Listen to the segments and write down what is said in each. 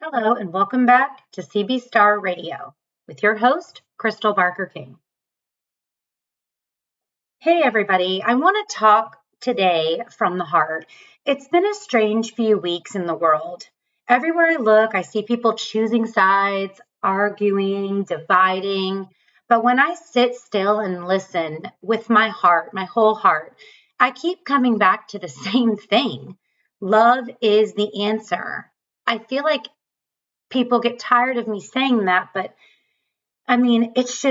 Hello, and welcome back to CB Star Radio with your host, Crystal Barker King. Hey, everybody. I want to talk today from the heart. It's been a strange few weeks in the world. Everywhere I look, I see people choosing sides, arguing, dividing. But when I sit still and listen with my heart, my whole heart, I keep coming back to the same thing. Love is the answer. I feel like people get tired of me saying that, but I mean, it's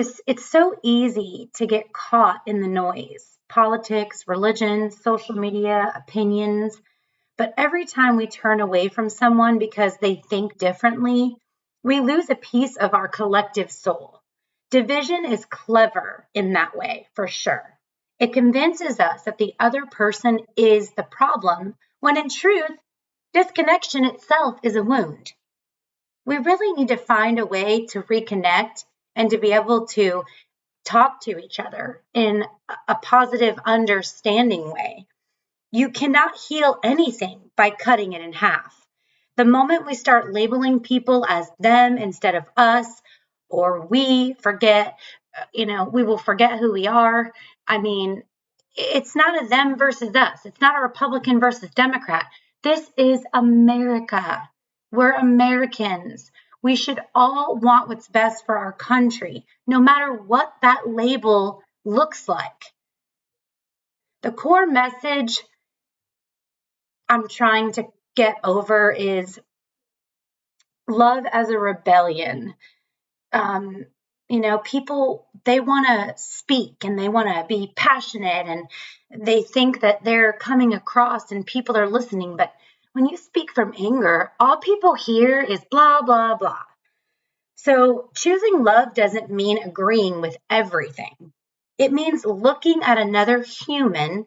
so easy to get caught in the noise politics, religion, social media, opinions. But every time we turn away from someone because they think differently, we lose a piece of our collective soul. Division is clever in that way, for sure. It convinces us that the other person is the problem, when in truth, disconnection itself is a wound. We really need to find a way to reconnect and to be able to talk to each other in a positive, understanding way. You cannot heal anything by cutting it in half. The moment we start labeling people as them instead of us, or we forget, we will forget who we are. I mean, it's not a them versus us. It's not a Republican versus Democrat. This is America. We're Americans. We should all want what's best for our country, no matter what that label looks like. The core message I'm trying to get over is love as a rebellion. People, they want to speak and they want to be passionate and they think that they're coming across and people are listening. But when you speak from anger, all people hear is blah, blah, blah. So choosing love doesn't mean agreeing with everything. It means looking at another human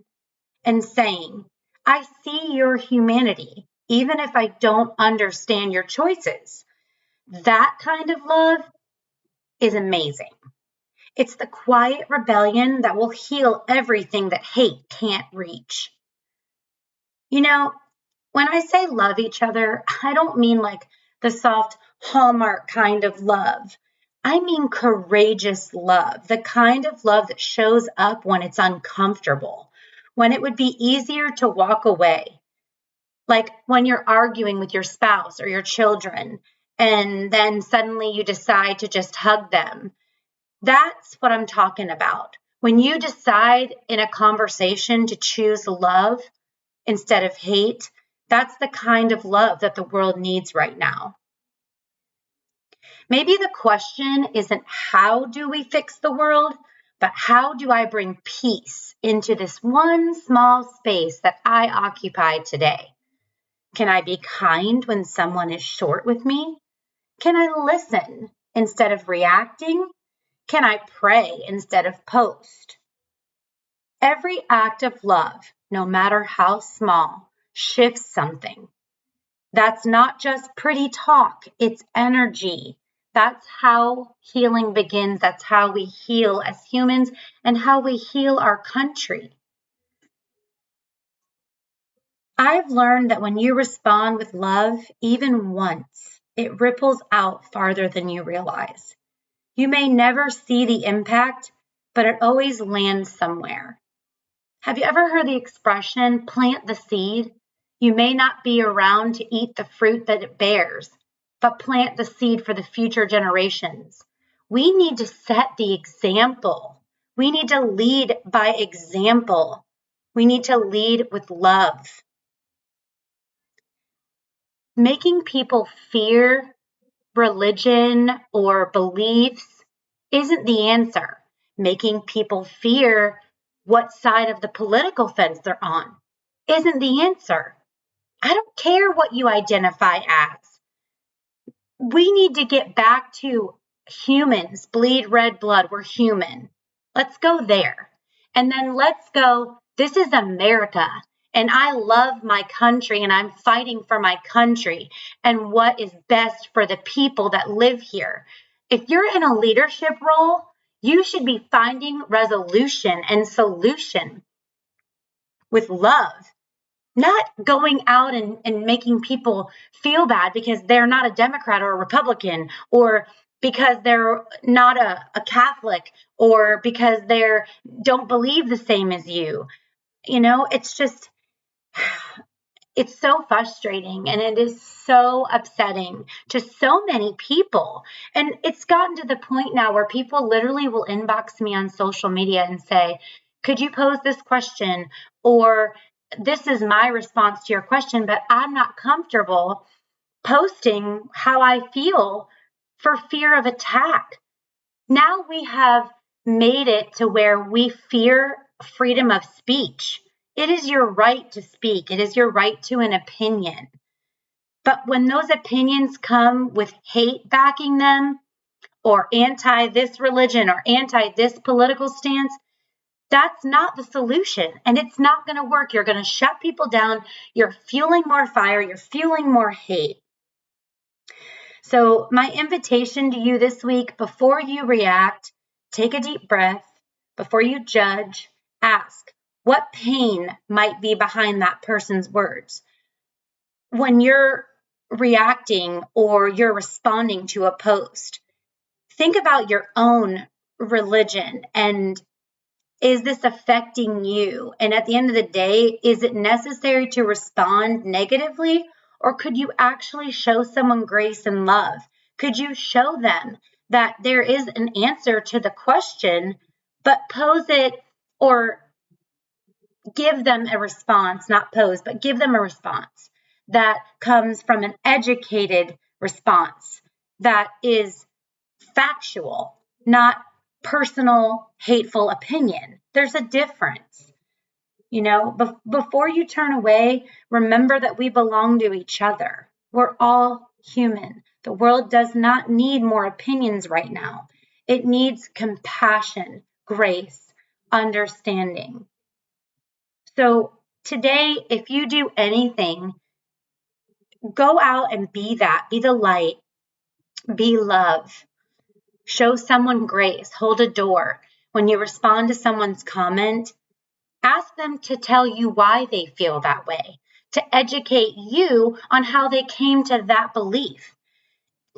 and saying, I see your humanity, even if I don't understand your choices. That kind of love is amazing. It's the quiet rebellion that will heal everything that hate can't reach. When I say love each other, I don't mean like the soft Hallmark kind of love. I mean courageous love, the kind of love that shows up when it's uncomfortable, when it would be easier to walk away. Like when you're arguing with your spouse or your children, and then suddenly you decide to just hug them. That's what I'm talking about. When you decide in a conversation to choose love instead of hate, that's the kind of love that the world needs right now. Maybe the question isn't how do we fix the world, but how do I bring peace into this one small space that I occupy today? Can I be kind when someone is short with me? Can I listen instead of reacting? Can I pray instead of post? Every act of love, no matter how small, shifts something. That's not just pretty talk, it's energy. That's how healing begins. That's how we heal as humans and how we heal our country. I've learned that when you respond with love, even once, it ripples out farther than you realize. You may never see the impact, but it always lands somewhere. Have you ever heard the expression, plant the seed? You may not be around to eat the fruit that it bears, but plant the seed for the future generations. We need to set the example. We need to lead by example. We need to lead with love. Making people fear religion or beliefs isn't the answer. Making people fear what side of the political fence they're on isn't the answer. I don't care what you identify as. We need to get back to humans bleed red blood. We're human. Let's go there. And then let's go, this is America. And I love my country and I'm fighting for my country and what is best for the people that live here. If you're in a leadership role, you should be finding resolution and solution with love. not going out and making people feel bad because they're not a Democrat or a Republican, or because they're not a Catholic, or because they don't believe the same as you. It's just, it's so frustrating, and it is so upsetting to so many people. And it's gotten to the point now where people literally will inbox me on social media and say, could you pose this question? Or this is my response to your question, but I'm not comfortable posting how I feel for fear of attack. Now we have made it to where we fear freedom of speech. It is your right to speak. It is your right to an opinion. But when those opinions come with hate backing them, or anti this religion, or anti this political stance, that's not the solution. And it's not going to work. You're going to shut people down. You're fueling more fire. You're fueling more hate. So, my invitation to you this week, before you react, take a deep breath. Before you judge, ask what pain might be behind that person's words. When you're reacting or you're responding to a post, think about your own religion, and is this affecting you? And at the end of the day, is it necessary to respond negatively? Or could you actually show someone grace and love? Could you show them that there is an answer to the question, but pose it, or give them a response, not pose, but give them a response that comes from an educated response that is factual, not personal, hateful opinion. There's a difference. Before you turn away, remember that we belong to each other. We're all human. The world does not need more opinions right now. It needs compassion, grace, understanding. So today, if you do anything, go out and be that. Be the light. Be love. Show someone grace. Hold a door. When you respond to someone's comment, ask them to tell you why they feel that way, to educate you on how they came to that belief.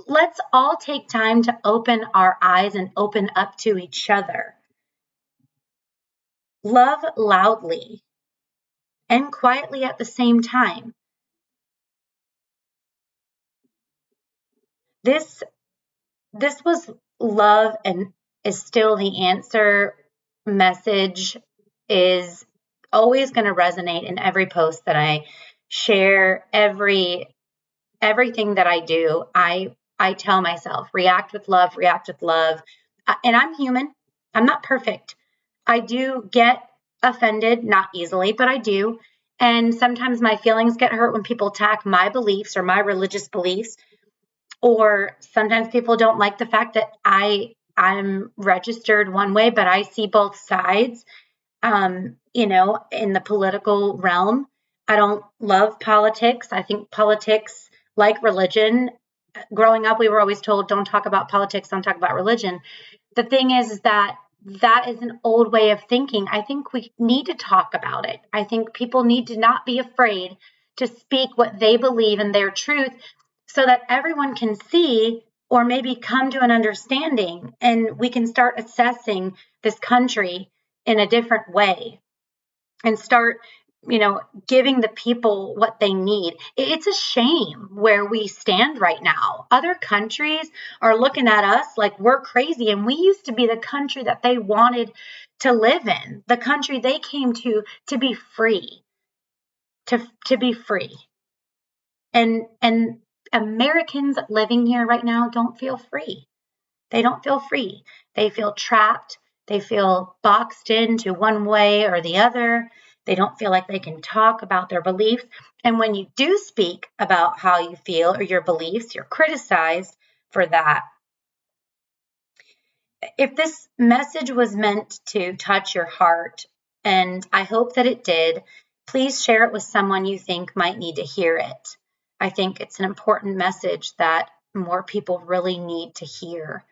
Let's all take time to open our eyes and open up to each other. Love loudly and quietly at the same time. This was love and is still the answer message is always going to resonate in every post that I share, everything that I do. I tell myself, react with love, react with love. And I'm human. I'm not perfect. I do get offended, not easily, but I do. And sometimes my feelings get hurt when people attack my beliefs or my religious beliefs. Or sometimes people don't like the fact that I'm registered one way, but I see both sides. In the political realm, I don't love politics. I think politics, like religion, growing up, we were always told, don't talk about politics, don't talk about religion. The thing is that is an old way of thinking. I think we need to talk about it. I think people need to not be afraid to speak what they believe in their truth, so that everyone can see, or maybe come to an understanding, and we can start assessing this country in a different way and start giving the people what they need. It's a shame where we stand right now. Other countries are looking at us like we're crazy, and we used to be the country that they wanted to live in, the country they came to be free, to be free. And Americans living here right now don't feel free. They don't feel free. They feel trapped. They feel boxed into one way or the other. They don't feel like they can talk about their beliefs. And when you do speak about how you feel or your beliefs, you're criticized for that. If this message was meant to touch your heart, and I hope that it did, please share it with someone you think might need to hear it. I think it's an important message that more people really need to hear.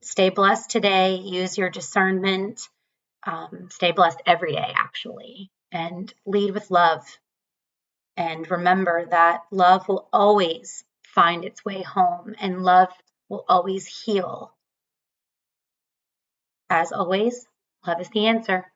Stay blessed today. Use your discernment. Stay blessed every day, actually. and lead with love. And remember that love will always find its way home and love will always heal. As always, love is the answer.